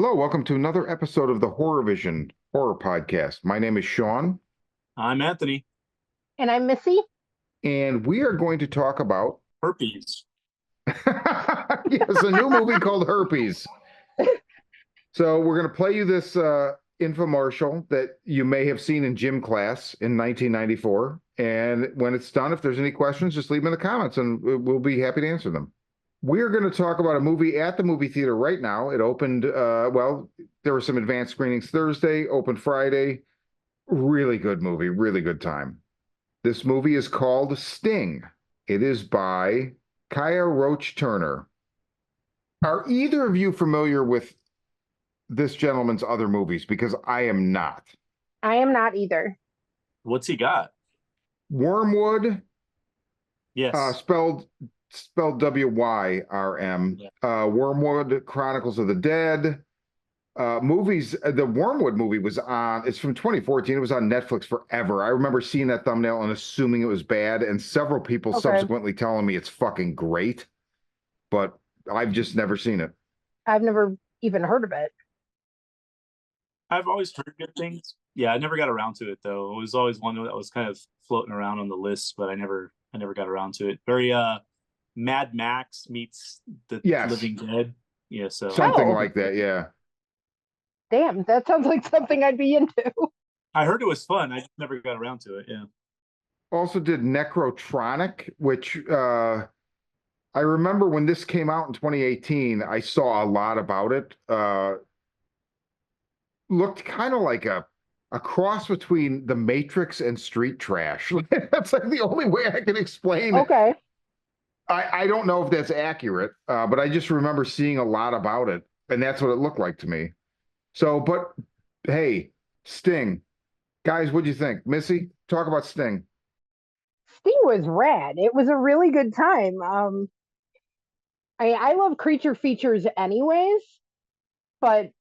Hello, welcome to another episode of the Horror Vision Horror Podcast. My name is Sean, I'm Anthony. And I'm Missy. and we are going to talk about Herpes. yes, a new movie called Herpes. So we're going to play you this infomercial that you may have seen in gym class in 1994. And when it's done, if there's any questions, just leave them in the comments, and we'll be happy to answer them. We're going to talk about a movie at the movie theater right now. It opened, there were some advanced screenings Thursday, opened Friday. Really good movie, really good time. This movie is called Sting. It is by Kaya Roach Turner. Are either of you familiar with this gentleman's other movies? Because I am not. I am not either. What's he got? Wormwood, Yes. spelled WYRM. Yeah. Wormwood, Chronicles of the Dead. Movies. The Wormwood movie was on. It's from 2014. It was on Netflix forever. I remember seeing that thumbnail and assuming it was bad, and several people subsequently telling me it's fucking great, but I've just never seen it. I've never even heard of it. I've always heard good things. Yeah, I never got around to it though. It was always one that was kind of floating around on the list, but I never got around to it. Very Mad Max meets the Living Dead. Yeah, so something like that, yeah. Damn, that sounds like something I'd be into. I heard it was fun. I just never got around to it. Yeah. Also did Necrotronic, which I remember when this came out in 2018, I saw a lot about it. Looked kind of like a cross between The Matrix and Street Trash. That's like the only way I can explain. Okay. I don't know if that's accurate, but I just remember seeing a lot about it, and that's what it looked like to me. So, but hey, Sting. Guys, what'd you think? Missy, talk about Sting. Sting was rad. It was a really good time. I love creature features anyways, but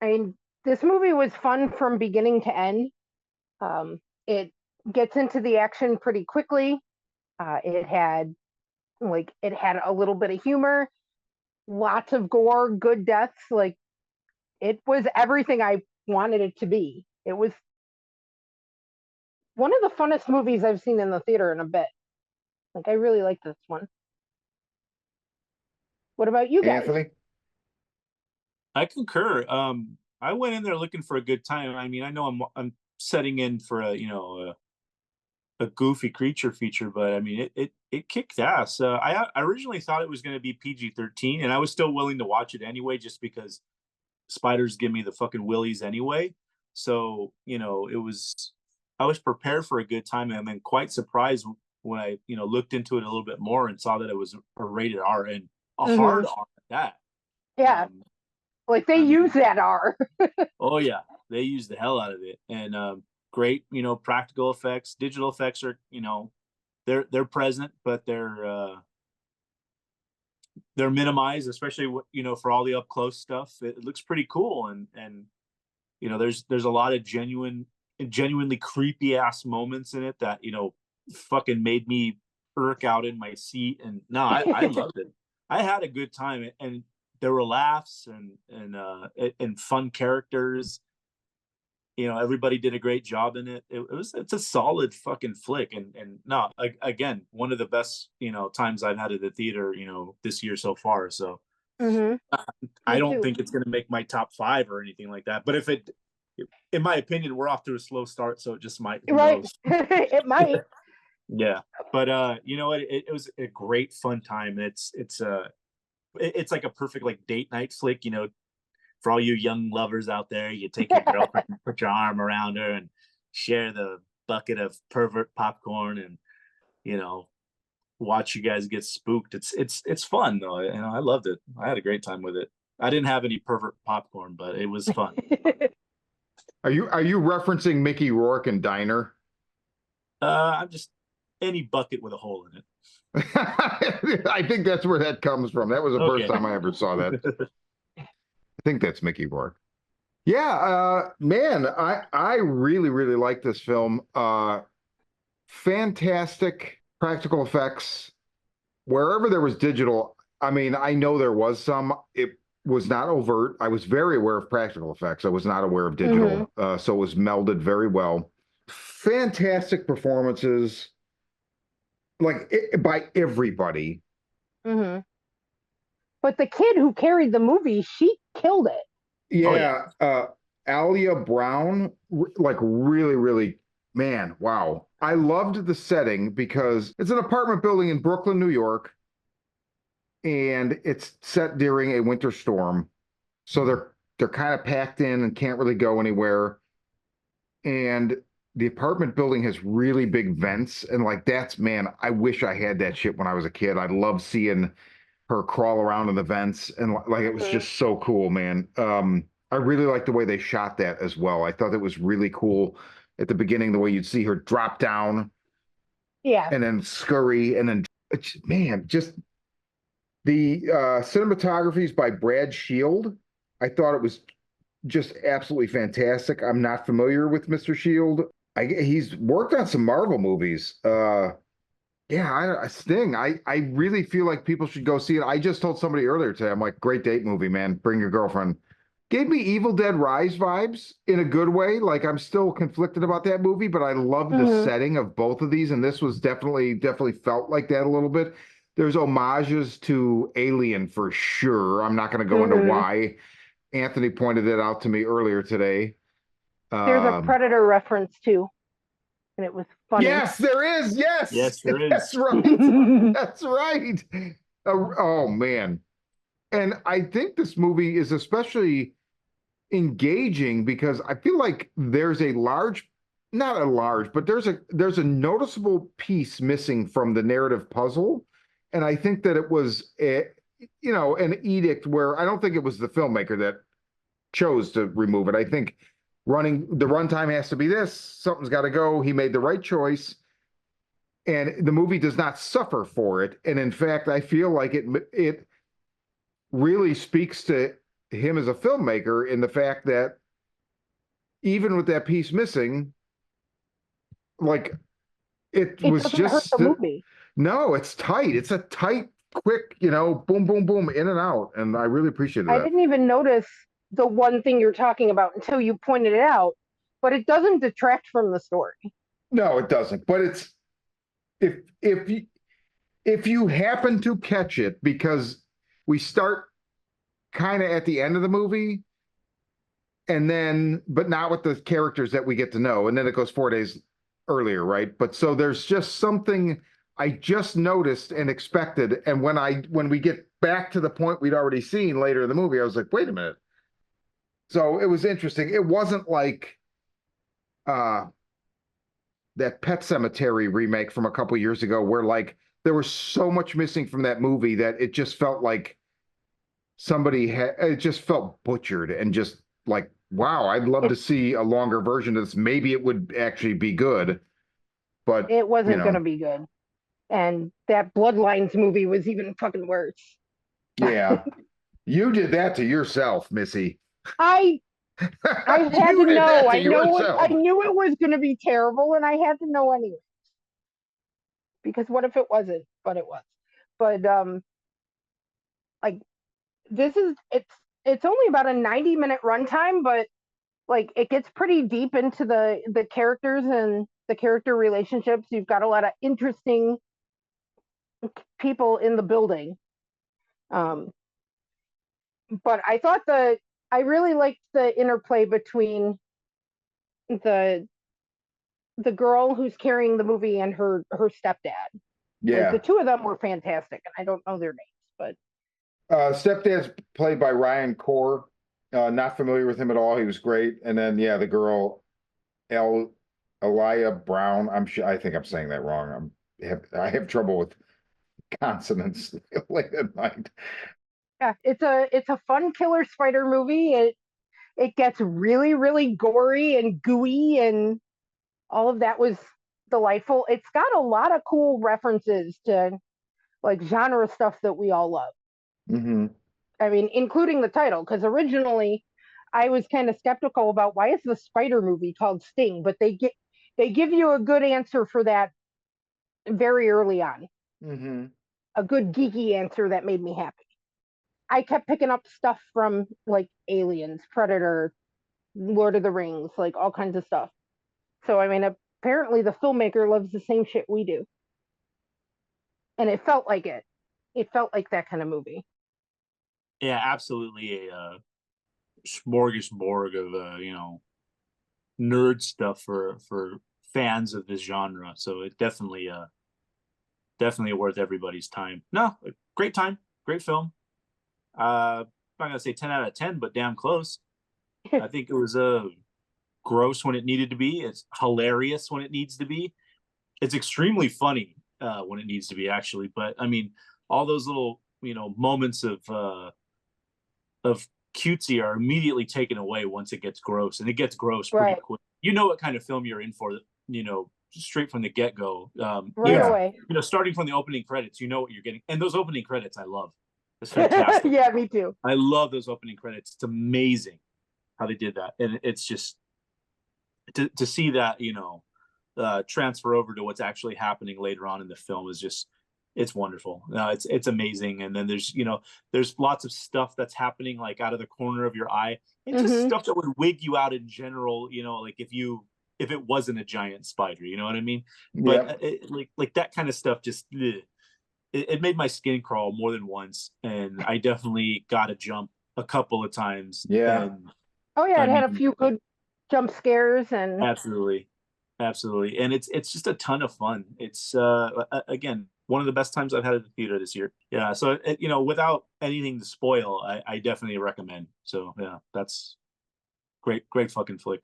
I mean, this movie was fun from beginning to end. It gets into the action pretty quickly. It had a little bit of humor, lots of gore, good deaths. Like, it was everything I wanted it to be. It was one of the funnest movies I've seen in the theater in a bit. Like, I really like this one. What about you guys? Anthony? I concur. I went in there looking for a good time. I mean, I know I'm setting in for a goofy creature feature, but I mean, it kicked ass. I originally thought it was going to be PG-13, and I was still willing to watch it anyway, just because spiders give me the fucking willies anyway. So, I was prepared for a good time, and I'm quite surprised when I, looked into it a little bit more and saw that it was a rated R, and a hard R at that. Yeah. Like, they use that R. Oh yeah, they use the hell out of it, and great, practical effects. Digital effects are, they're present, but they're minimized, especially for all the up close stuff. It looks pretty cool, and there's a lot of genuinely creepy ass moments in it that fucking made me irk out in my seat. And no, I loved it. I had a good time, and there were laughs and fun characters. Everybody did a great job in it. It's a solid fucking flick, and no, again, one of the best times I've had at the theater this year so far. So I don't think it's going to make my top 5 or anything like that. But if it, in my opinion, we're off to a slow start, so it just might. Right. It might. Yeah, but you know what? It was a great fun time. It's like a perfect like date night flick. For all you young lovers out there, you take your girlfriend, and put your arm around her, and share the bucket of pervert popcorn, and watch you guys get spooked. It's fun though. I loved it. I had a great time with it. I didn't have any pervert popcorn, but it was fun. Are you referencing Mickey Rourke and Diner? I'm just any bucket with a hole in it. I think that's where that comes from. That was the first time I ever saw that. I think that's Mickey Rourke. Yeah, man, I really, really like this film. Fantastic practical effects. Wherever there was digital, I mean, I know there was some. It was not overt. I was very aware of practical effects. I was not aware of digital. So it was melded very well. Fantastic performances, like by everybody. Hmm. But the kid who carried the movie, she killed it. Yeah, Alia Brown, like really, really, man, wow. I loved the setting because it's an apartment building in Brooklyn, New York, and it's set during a winter storm. So they're kind of packed in and can't really go anywhere. And the apartment building has really big vents, and like that's, man, I wish I had that shit when I was a kid. I love seeing her crawl around in the vents, and like it was just so cool, man. I really like the way they shot that as well. I thought it was really cool at the beginning, the way you'd see her drop down Yeah. and then scurry, and then man, just the cinematography is by Brad Shield. I thought it was just absolutely fantastic. I'm not familiar with Mr. Shield. He's worked on some Marvel movies. Yeah, Sting. I really feel like people should go see it. I just told somebody earlier today, I'm like, great date movie, man. Bring your girlfriend. Gave me Evil Dead Rise vibes in a good way. Like I'm still conflicted about that movie, but I love the setting of both of these, and this was definitely felt like that a little bit. There's homages to Alien for sure. I'm not going to go into why. Anthony pointed that out to me earlier today. There's a Predator reference too, and it was funny. Yes, there is. Yes, Yes, there is. That's right. That's right. Oh man, and I think this movie is especially engaging because I feel like there's a large, not a large, but there's a noticeable piece missing from the narrative puzzle, and I think that it was an edict where I don't think it was the filmmaker that chose to remove it. I think the runtime has to be this. Something's got to go. He made the right choice, and the movie does not suffer for it. And in fact, I feel like it really speaks to him as a filmmaker in the fact that even with that piece missing, like it was doesn't hurt just the movie. No, it's tight. It's a tight, quick, boom, boom, boom, in and out. And I really appreciated I that. didn't even notice the one thing you're talking about until you pointed it out, but it doesn't detract from the story. No, it doesn't. But it's if you happen to catch it, because we start kind of at the end of the movie, and then but not with the characters that we get to know, and then it goes 4 days earlier, right? But so there's just something I just noticed and expected, and when we get back to the point we'd already seen later in the movie, I was like, wait a minute. So it was interesting. It wasn't like that Pet Cemetery remake from a couple years ago where like there was so much missing from that movie that it just felt like it just felt butchered and just like, wow, I'd love to see a longer version of this. Maybe it would actually be good, but it wasn't going to be good. And that Bloodlines movie was even fucking worse. Yeah. You did that to yourself, Missy. I had to know. I knew it was going to be terrible, and I had to know anyway. Because what if it wasn't? But it was. But like it's only about a 90-minute runtime, but like it gets pretty deep into the characters and the character relationships. You've got a lot of interesting people in the building. But I thought I really liked the interplay between the girl who's carrying the movie and her stepdad. Yeah. Like, the two of them were fantastic, and I don't know their names, but stepdad's played by Ryan Corr. Not familiar with him at all. He was great. And then the girl, Alia Brown. I think I'm saying that wrong. I have trouble with consonants late at night. Yeah, it's a fun killer spider movie. It gets really, really gory and gooey, and all of that was delightful. It's got a lot of cool references to like genre stuff that we all love. Mm-hmm. I mean, including the title, because originally I was kind of skeptical about why is the spider movie called Sting, but they give you a good answer for that very early on. Mm-hmm. A good geeky answer that made me happy. I kept picking up stuff from like Aliens, Predator, Lord of the Rings, like all kinds of stuff. So I mean, apparently the filmmaker loves the same shit we do, and it felt like it. It felt like that kind of movie. Yeah, absolutely a smorgasbord of nerd stuff for fans of this genre. So it definitely worth everybody's time. No, great time, great film. I'm not gonna say 10 out of 10, but damn close. I think it was gross when it needed to be. It's hilarious when it needs to be. It's extremely funny when it needs to be, actually. But I mean, all those little moments of cutesy are immediately taken away once it gets gross, and it gets gross pretty Right. quick. You know what kind of film you're in for, straight from the get go. Right Yeah. away. Starting from the opening credits, you know what you're getting, and those opening credits I love. It's fantastic. Yeah, me too. I love those opening credits. It's amazing how they did that, and it's just to see that transfer over to what's actually happening later on in the film is just it's wonderful. It's amazing. And then there's lots of stuff that's happening like out of the corner of your eye, and just Mhm. stuff that would wig you out in general. Like if it wasn't a giant spider, you know what I mean? But Yep. like that kind of stuff just it made my skin crawl more than once, and I definitely got a jump a couple of times. Yeah. And Oh yeah, I it had a mean, few good jump scares and absolutely, absolutely, and it's just a ton of fun. It's again one of the best times I've had at the theater this year. Yeah, so without anything to spoil, I definitely recommend. So yeah, that's great fucking flick.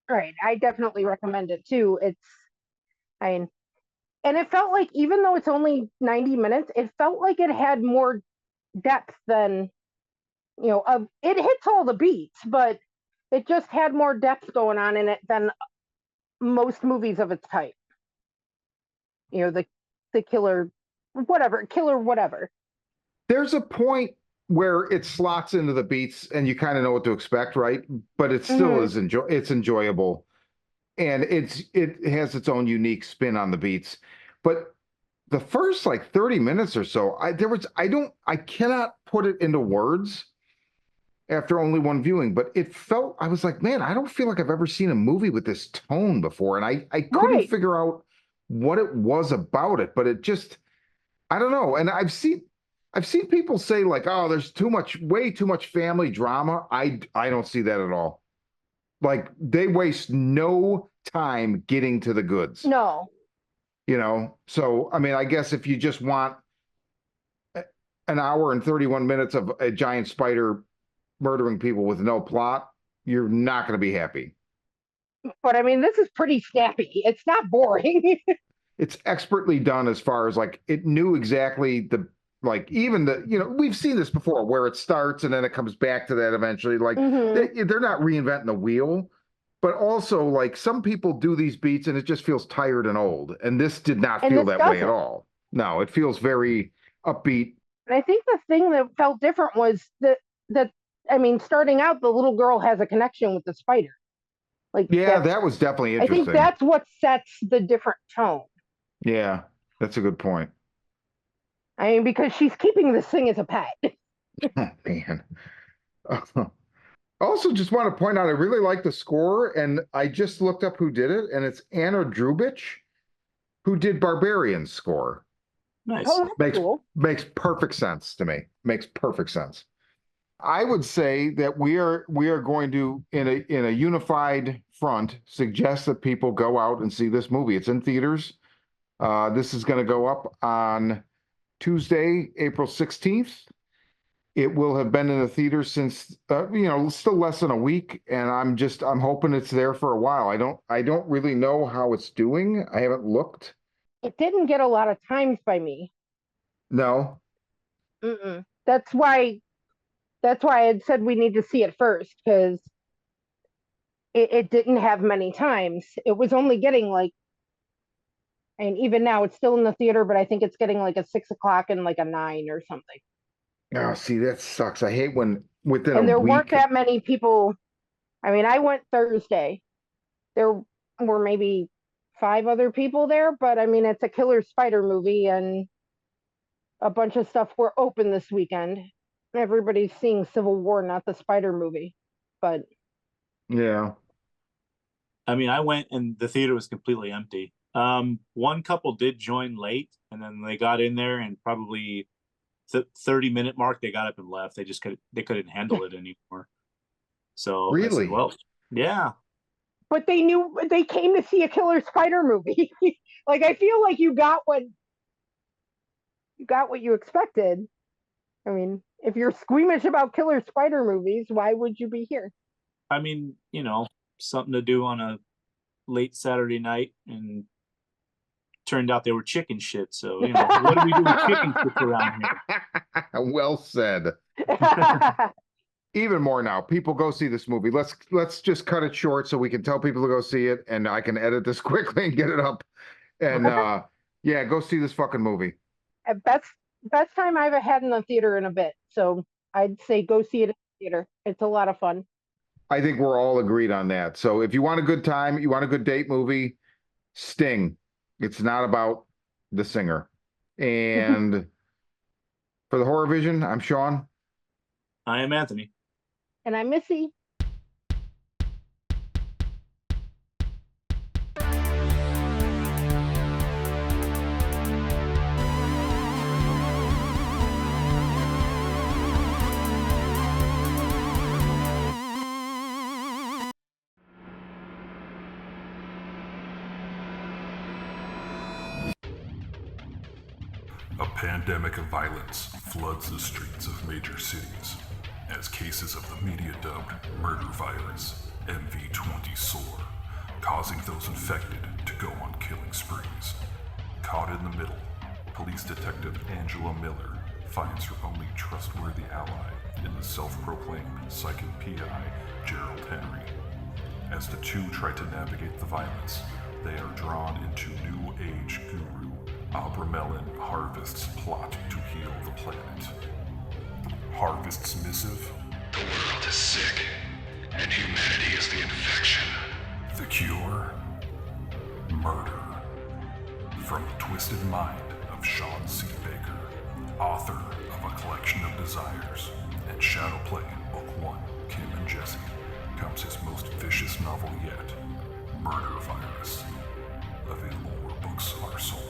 right. I definitely recommend it too. I mean, and it felt like even though it's only 90 minutes, it felt like it had more depth than it hits all the beats, but it just had more depth going on in it than most movies of its type. The killer whatever. There's a point where it slots into the beats and you kind of know what to expect, right? But it still Hmm. is it's enjoyable, and it has its own unique spin on the beats. But the first like 30 minutes or so, I cannot put it into words after only one viewing, but I was like, man, I don't feel like I've ever seen a movie with this tone before. And I couldn't Right. figure out what it was about it, but it just, I don't know. And I've seen people say like, oh, there's way too much family drama. I don't see that at all. Like they waste no time getting to the goods, No. So I mean, I guess if you just want an hour and 31 minutes of a giant spider murdering people with no plot, you're not going to be happy. But I mean, this is pretty snappy. It's not boring. It's expertly done as far as like it knew exactly like even we've seen this before where it starts and then it comes back to that eventually. Like Hmm. they're not reinventing the wheel, but also like some people do these beats and it just feels tired and old. And this did not And feel this that way at doesn't. all. No, it feels very upbeat. And I think the thing that felt different was that I mean, starting out, the little girl has a connection with the spider. Like Yeah, that's that was definitely I think interesting. that's what sets the different tone. Yeah, that's a good point. I mean, because she's keeping this thing as a pet. Oh man. Also, just want to point out, I really like the score, and I just looked up who did it, and it's Anna Drubich, who did Barbarian's score. Nice. Oh, that's Makes cool. makes perfect sense to me. Makes perfect sense. I would say that we are going to in a unified front suggest that people go out and see this movie. It's in theaters. This is going to go up on Tuesday, April 16th. It will have been in the theater since still less than a week, and I'm hoping it's there for a while. I don't really know how it's doing. I haven't looked. It didn't get a lot of times by me. No. Mm-mm. That's why I had said we need to see it first because it didn't have many times. It was only getting like, and even now it's still in the theater, but I think it's getting like a 6 o'clock and like a 9 or something. Oh, see, that sucks. I hate when within a And there weren't week. that many people. I mean, I went Thursday. There were maybe 5 other people there, but I mean, it's a killer spider movie, and a bunch of stuff were open this weekend. Everybody's seeing Civil War, not the Spider movie. But Yeah. I mean, I went and the theater was completely empty. One couple did join late, and then they got in there, and probably 30-minute mark they got up and left. They just couldn't handle it anymore. So I Really? said, well, yeah. but they knew they came to see a Killer Spider movie. Like I feel like you got what you expected. I mean, if you're squeamish about Killer Spider movies, why would you be here? I mean, something to do on a late Saturday night, and turned out they were chicken shit. So, what do we do with chicken shit around here? Well said. Even more now. People go see this movie. Let's just cut it short so we can tell people to go see it, and I can edit this quickly and get it up. And yeah, go see this fucking movie. Best time I've had in the theater in a bit. So I'd say go see it in the theater. It's a lot of fun. I think we're all agreed on that. So if you want a good time, you want a good date movie, Sting. It's not about the singer. And for the Horror Vision, I'm Sean. I am Anthony. And I'm Missy. A pandemic of violence floods the streets of major cities as cases of the media-dubbed murder virus, MV20, soar, causing those infected to go on killing sprees. Caught in the middle, police detective Angela Miller finds her only trustworthy ally in the self-proclaimed psychic PI, Gerald Henry. As the two try to navigate the violence, they are drawn into New Age guru Abramelin Harvest's plot to heal the planet. Harvest's missive? The world is sick, and humanity is the infection. The cure? Murder. From the twisted mind of Sean C. Baker, author of A Collection of Desires and Shadowplay in Book 1, Kim and Jesse, comes his most vicious novel yet, Murder Virus. Available where books are sold.